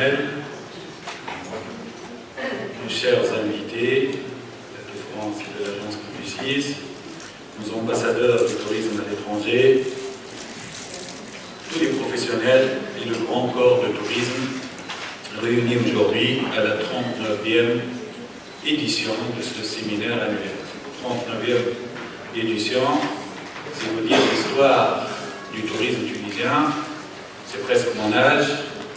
professionnels, mes chers invités de France et de l'agence Publicis, nos ambassadeurs du tourisme à l'étranger, tous les professionnels et le grand corps de tourisme réunis aujourd'hui à la 39e édition de ce séminaire annuel. 39e édition, c'est vous dire l'histoire du tourisme tunisien, c'est presque mon âge,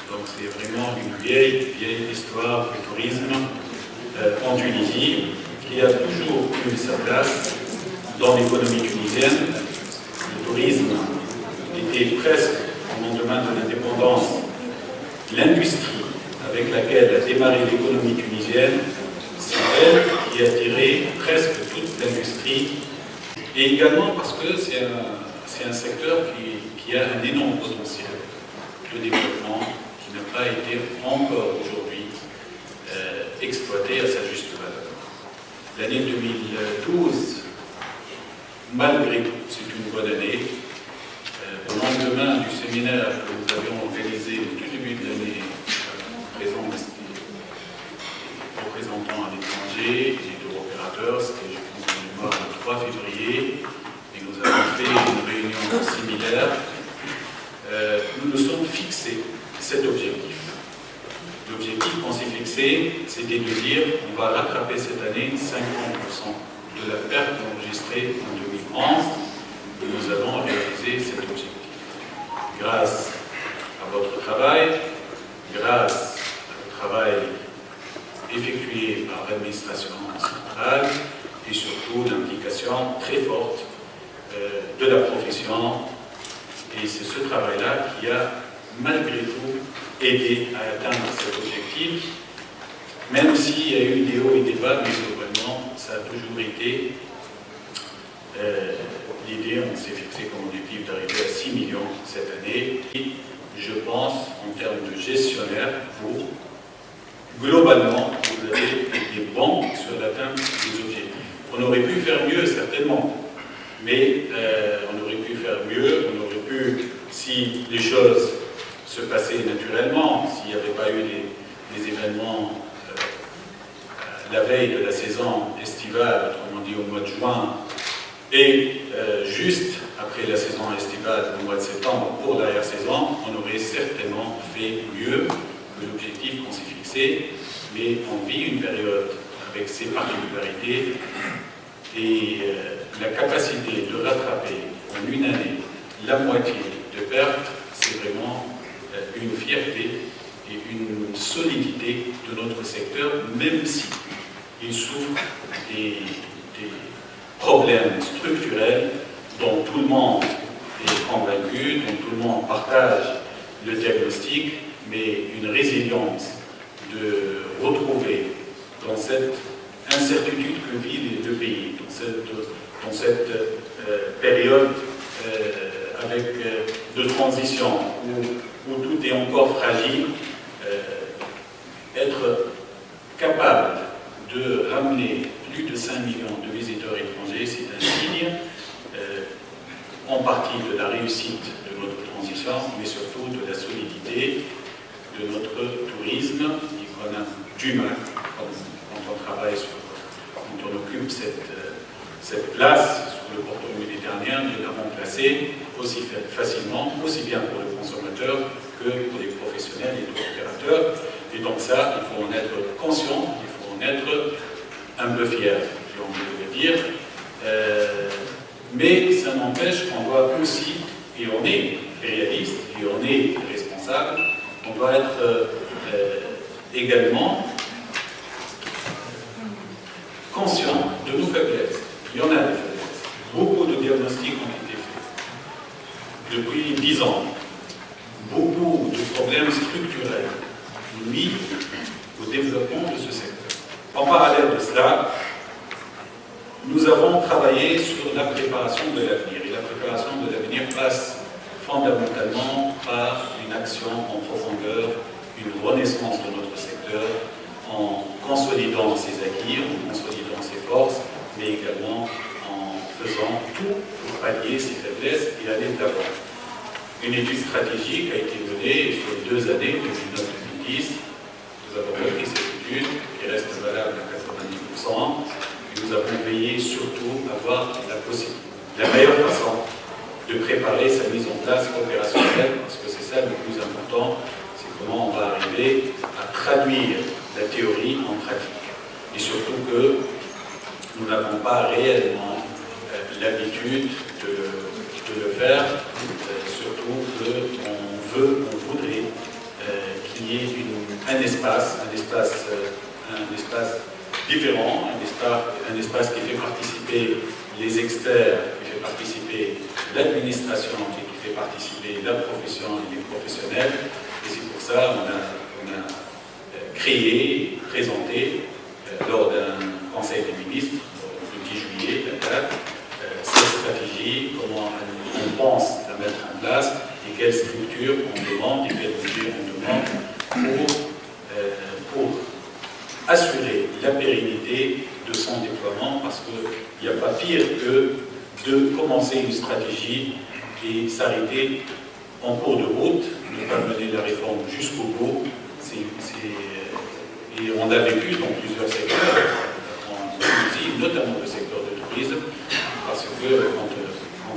donc c'est vraiment une vieille histoire du tourisme en Tunisie, qui a toujours eu sa place dans l'économie tunisienne. Le tourisme était presque, au lendemain de l'indépendance, l'industrie avec laquelle a démarré l'économie tunisienne. C'est elle qui a tiré presque toute l'industrie, et également parce que c'est un secteur qui a un énorme potentiel de développement qui n'a pas été encore aujourd'hui exploité à sa juste valeur. L'année 2012, malgré tout, c'est une bonne année. Au lendemain du séminaire que nous avions organisé au tout début de l'année, présent des représentants à l'étranger et des tour opérateurs, c'était, je pense, en mémoire, le 3 février, et nous avons fait une réunion similaire. Nous nous sommes fixés cet objectif. L'objectif qu'on s'est fixé, c'était de dire on va rattraper cette année 50% de la perte enregistrée en 2011, et nous avons réalisé cet objectif. Grâce à votre travail, grâce au travail effectué par l'administration centrale et surtout l'implication très forte de la profession. Et c'est ce travail-là qui a malgré tout aidé à atteindre cet objectif, même s'il y a eu des hauts et des bas, mais globalement, ça a toujours été l'idée, on s'est fixé comme objectif d'arriver à 6 millions cette année. Et je pense, en termes de gestionnaire, vous, globalement, vous avez été bons sur l'atteinte des objectifs. On aurait pu faire mieux, certainement, mais on aurait pu faire mieux, on aurait pu, si les choses se passaient naturellement, s'il n'y avait pas eu des événements la veille de la saison estivale, autrement dit au mois de juin, et juste après la saison estivale, au mois de septembre, pour l'arrière-saison, on aurait certainement fait mieux que l'objectif qu'on s'est fixé, mais on vit une période avec ses particularités, et la capacité de rattraper en une année la moitié de pertes, c'est vraiment une fierté et une solidité de notre secteur, même si il souffre des problèmes structurels dont tout le monde est convaincu, dont tout le monde partage le diagnostic, mais une résilience de retrouver dans cette incertitude que vit le pays, dans cette période avec de transition où tout est encore fragile, être capable de ramener plus de 5 millions de visiteurs étrangers, c'est un signe en partie de la réussite de notre transition, mais surtout de la solidité de notre tourisme, et qu'on a du mal quand on travaille quand on occupe cette place sur le pourtour méditerranéen, de la remplacer aussi facilement, aussi bien pour le consommateur que pour les professionnels et les opérateurs. Et donc ça, il faut en être conscient, il faut en être un peu fier, j'ai envie de le dire. Mais ça n'empêche qu'on doit aussi, et on est réaliste, et on est responsable, on doit être également conscient de nos faiblesses. Il y en a des faiblesses. Beaucoup de diagnostics ont été faits. Depuis 10 ans, beaucoup de problèmes structurels nuisent au développement de ce secteur. En parallèle de cela, nous avons travaillé sur la préparation de l'avenir. Et la préparation de l'avenir passe fondamentalement par une action en profondeur, une renaissance de notre secteur, en consolidant ses acquis, en consolidant ses forces, mais également en faisant tout pour pallier ses faiblesses et aller de l'avant. Une étude stratégique a été menée sur 2 années, 2009-2010, 2010, nous avons repris cette étude qui reste valable à 90%, et nous avons veillé surtout à voir la meilleure façon de préparer sa mise en place opérationnelle, parce que c'est ça le plus important, c'est comment on va arriver à traduire la théorie en pratique. Et surtout que nous n'avons pas réellement l'habitude de le faire, surtout qu'on voudrait qu'il y ait un espace différent, un espace qui fait participer les experts, qui fait participer l'administration, qui fait participer la profession et les professionnels. Et c'est pour ça qu'on a créé, présenté lors d'un conseil des ministres, le 10 juillet, la date, cette stratégie, comment on pense la mettre en place et quelles structures on demande et quelles mesures on demande pour assurer la pérennité de son déploiement, parce qu'il n'y a pas pire que de commencer une stratégie et s'arrêter en cours de route, ne pas mener la réforme jusqu'au bout. Et on l'a vécu dans plusieurs secteurs, en Tunisie, notamment le secteur du tourisme, parce que quand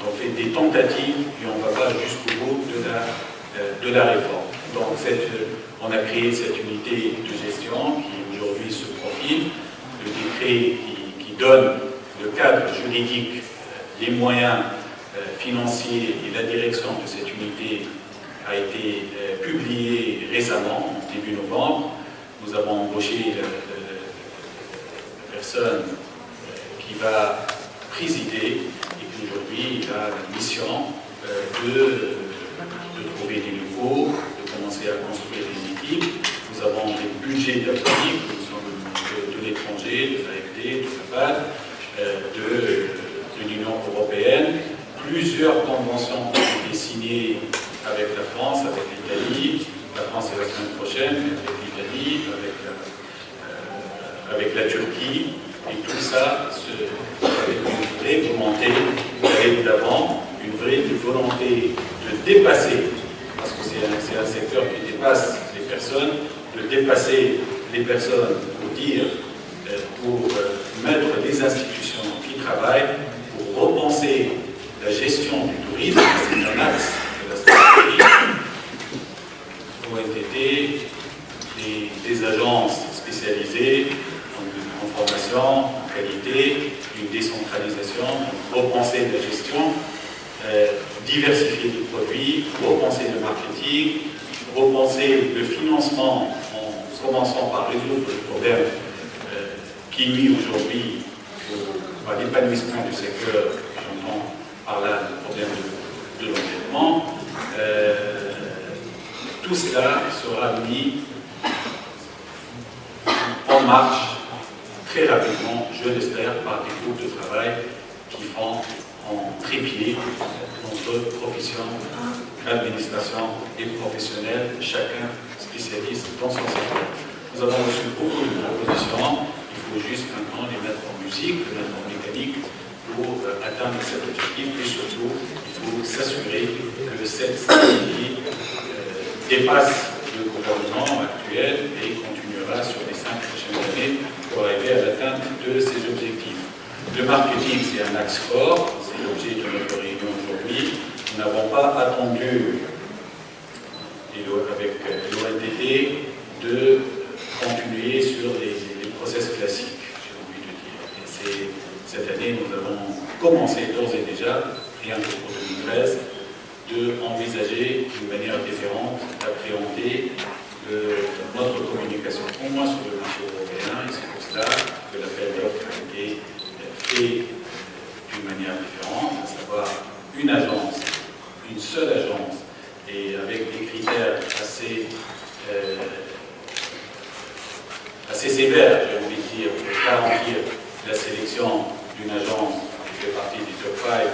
on fait des tentatives, et on ne va pas jusqu'au bout de la réforme. Donc on a créé cette unité de gestion qui aujourd'hui se profile, le décret qui donne le cadre juridique, les moyens financiers et la direction de cette unité a été publié récemment, début novembre. Nous avons embauché la personne qui va présider et qui aujourd'hui a la mission de trouver des locaux, de commencer à construire des équipes. Nous avons des budgets d'appui de l'étranger, de l'AFD, de la FAD, de l'Union européenne. Plusieurs conventions ont été signées avec la France, avec l'Italie. La France est la semaine prochaine, avec l'Italie, avec la Turquie. Et tout ça avec une vraie volonté d'aller de l'avant, une vraie volonté de dépasser, parce que c'est un secteur qui dépasse les personnes, de dépasser les personnes pour mettre les institutions qui travaillent, pour repenser la gestion du tourisme. C'est un axe de la stratégie. ONTT, des agences spécialisées en formation, en qualité, une décentralisation, repenser la gestion, diversifier les produits, repenser le marketing, repenser le financement en commençant par résoudre le problème qui nuit aujourd'hui à l'épanouissement du secteur. J'entends par là le problème de l'endettement. Tout cela sera mis en marche très rapidement, je l'espère, par des groupes de travail qui font en trépied entre profession, administration et professionnels, chacun spécialiste dans son secteur. Nous avons reçu beaucoup de propositions, il faut juste maintenant les mettre en musique, les mettre en mécanique pour atteindre cet objectif, et surtout, il faut s'assurer que cette stratégie dépasse le gouvernement actuel et continuera sur les 5 prochaines années pour arriver à l'atteinte de ces objectifs. Le marketing, c'est un axe fort, c'est l'objet de notre réunion aujourd'hui. Nous n'avons pas attendu, avec l'ONTT, de continuer sur les process classiques, j'ai envie de dire. Et cette année, nous avons commencé d'ores et déjà, rien que pour 2013, d'envisager d'une manière différente d'appréhender notre communication, au moins sur le marché européen, et c'est pour cela que l'appel d'offres a été fait d'une manière différente, à savoir une agence, une seule agence, et avec des critères assez sévères, j'ai envie de dire, pour garantir la sélection d'une agence qui fait partie du top 5,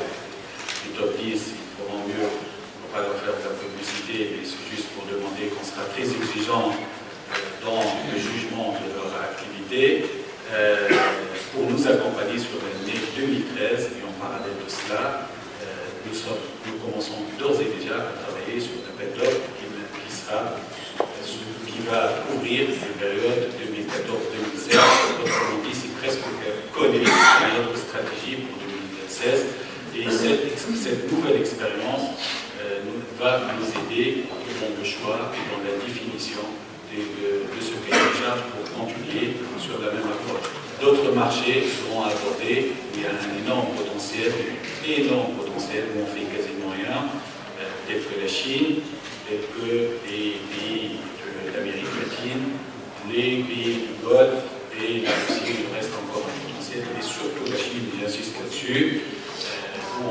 du top 10, il faudra mieux, on ne va pas leur faire de la publicité, mais c'est juste pour demander qu'on sera très exigeant dans le jugement de leur activité, pour nous accompagner sur l'année 2013, et en parallèle de cela, nous commençons d'ores et déjà à travailler sur l'appel d'offres qui va couvrir une période 2014-2016. Autrement dit, c'est presque collé à notre stratégie pour 2016. Et cette nouvelle expérience va nous aider dans le choix et dans la définition de ce cahier de charge pour continuer sur la même approche. D'autres marchés seront abordés où il y a un énorme potentiel, où on fait quasiment rien, tels que la Chine, tels que les pays de l'Amérique latine, les pays du Golfe et là aussi il reste encore un potentiel, et surtout la Chine, j'insiste là-dessus, où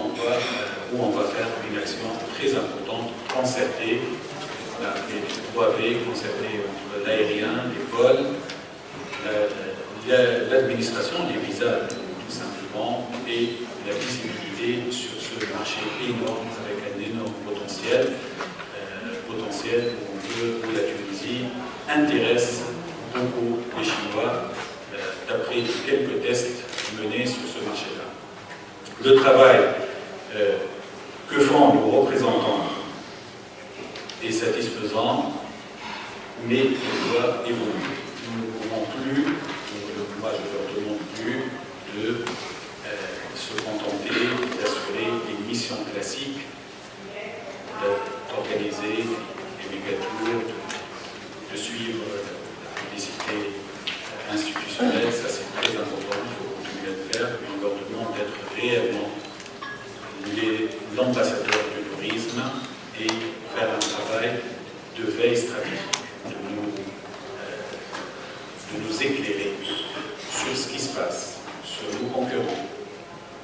on va faire une action très importante, concertée, les 3V, concertée entre l'aérien, les vols, l'administration, les visas tout simplement, et la visibilité sur ce marché énorme, avec un énorme potentiel, où la Tunisie intéresse beaucoup les Chinois, d'après quelques tests menés sur ce marché-là. Le travail que font nos représentants est satisfaisant, mais il doit évoluer. Nous ne pouvons plus, moi je ne leur demande plus, de se contenter d'assurer les missions classiques, d'organiser les méga-tours, de suivre la publicité institutionnelle, ça c'est très important, il faut continuer à le faire, mais on leur demande d'être réellement l'ambassadeur du tourisme et faire un travail de veille stratégique, de nous éclairer sur ce qui se passe, sur nos concurrents,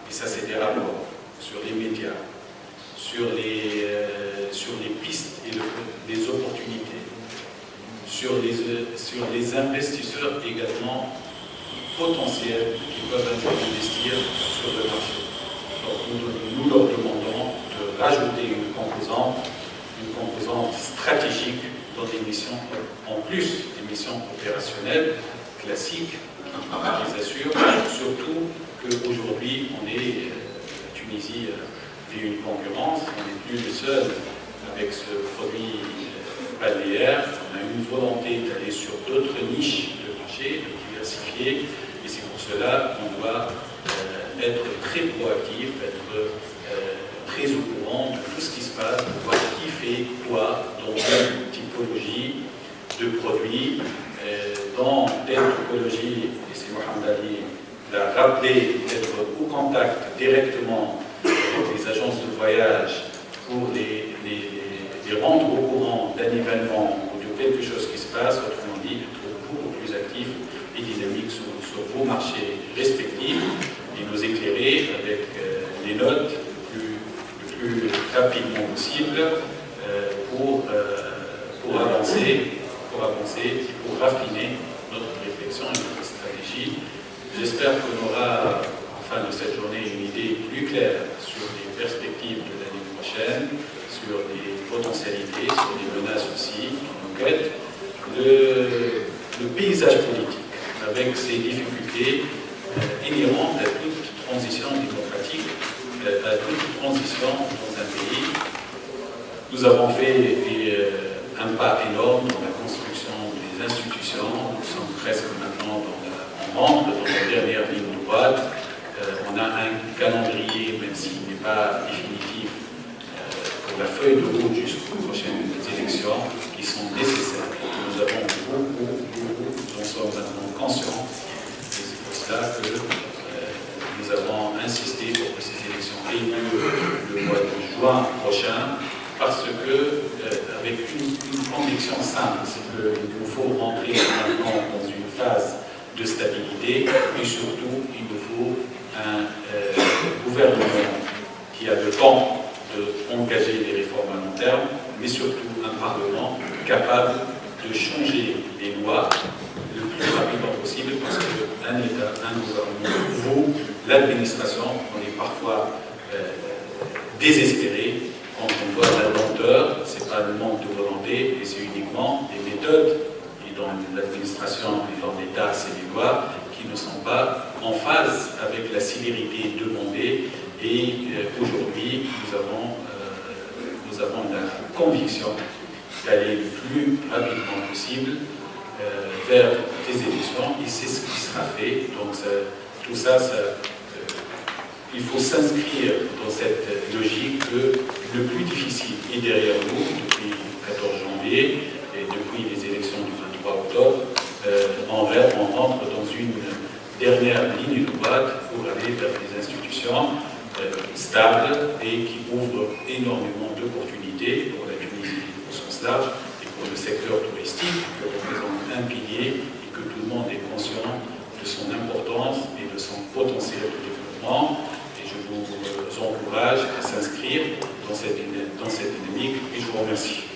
et ça c'est des rapports, sur les médias, sur les pistes et les opportunités, sur les investisseurs également potentiels qui peuvent investir sur le marché. Donc nous leur demandons de rajouter une composante stratégique dans des missions, en plus des missions opérationnelles classiques qui les assurent, surtout qu'aujourd'hui la Tunisie vit une concurrence, on n'est plus le seul avec ce produit balnéaire, on a une volonté d'aller sur d'autres niches de marché, de diversifier, et c'est pour cela qu'on doit être très proactif, être très au courant de tout ce qui se passe, de voir qui fait quoi dans quelle typologie de produits, dans telle typologie, et c'est Mohamed Ali l'a rappelé, d'être au contact directement avec les agences de voyage pour les rendre au courant d'un événement ou de quelque chose qui se passe, autrement dit, d'être beaucoup plus actif et dynamique sur vos marchés respectifs et nous éclairer avec les notes le plus rapidement possible pour avancer et pour raffiner notre réflexion et notre stratégie. J'espère qu'on aura, en fin de cette journée, une idée plus claire sur les perspectives de l'année prochaine, sur les potentialités, sur les menaces aussi qui nous guettent, le paysage politique, avec ses difficultés inhérentes à toute transition démocratique, à toute transition dans un pays. Nous avons fait un pas énorme dans la construction des institutions. Nous sommes presque maintenant on rentre dans la dernière ligne droite. On a un calendrier, même s'il n'est pas définitif, pour la feuille de route jusqu'aux prochaines élections, qui sont nécessaires. Nous avons beaucoup, nous en sommes maintenant conscients. Et c'est pour cela que nous avons insisté pour que ces élections aient lieu le mois de juin prochain, parce que, avec une conviction simple, c'est qu'il nous faut rentrer maintenant dans une phase de stabilité, et surtout, il nous faut un gouvernement qui a le temps d'engager des réformes à long terme, mais surtout un Parlement capable de changer les lois le plus rapidement possible, parce qu'un État, un gouvernement, vous, l'administration, on est parfois désespéré quand on voit la lenteur. C'est pas le manque de volonté, et c'est uniquement des méthodes qui, dans l'administration et dans l'État, c'est les lois qui ne sont pas en phase avec la célérité demandée. Et aujourd'hui, nous avons la conviction d'aller le plus rapidement possible vers des élections, et c'est ce qui sera fait. Donc tout ça, il faut s'inscrire dans cette logique que le plus difficile est derrière nous depuis le 14 janvier et depuis les élections du 23 octobre. On rentre dans une dernière ligne droite pour aller vers des institutions stables et qui ouvrent énormément d'opportunités pour la Tunisie au sens large et pour le secteur touristique qui représente un pilier et que tout le monde est conscient de son importance et de son potentiel de développement. Et je vous encourage à s'inscrire dans cette dynamique et je vous remercie.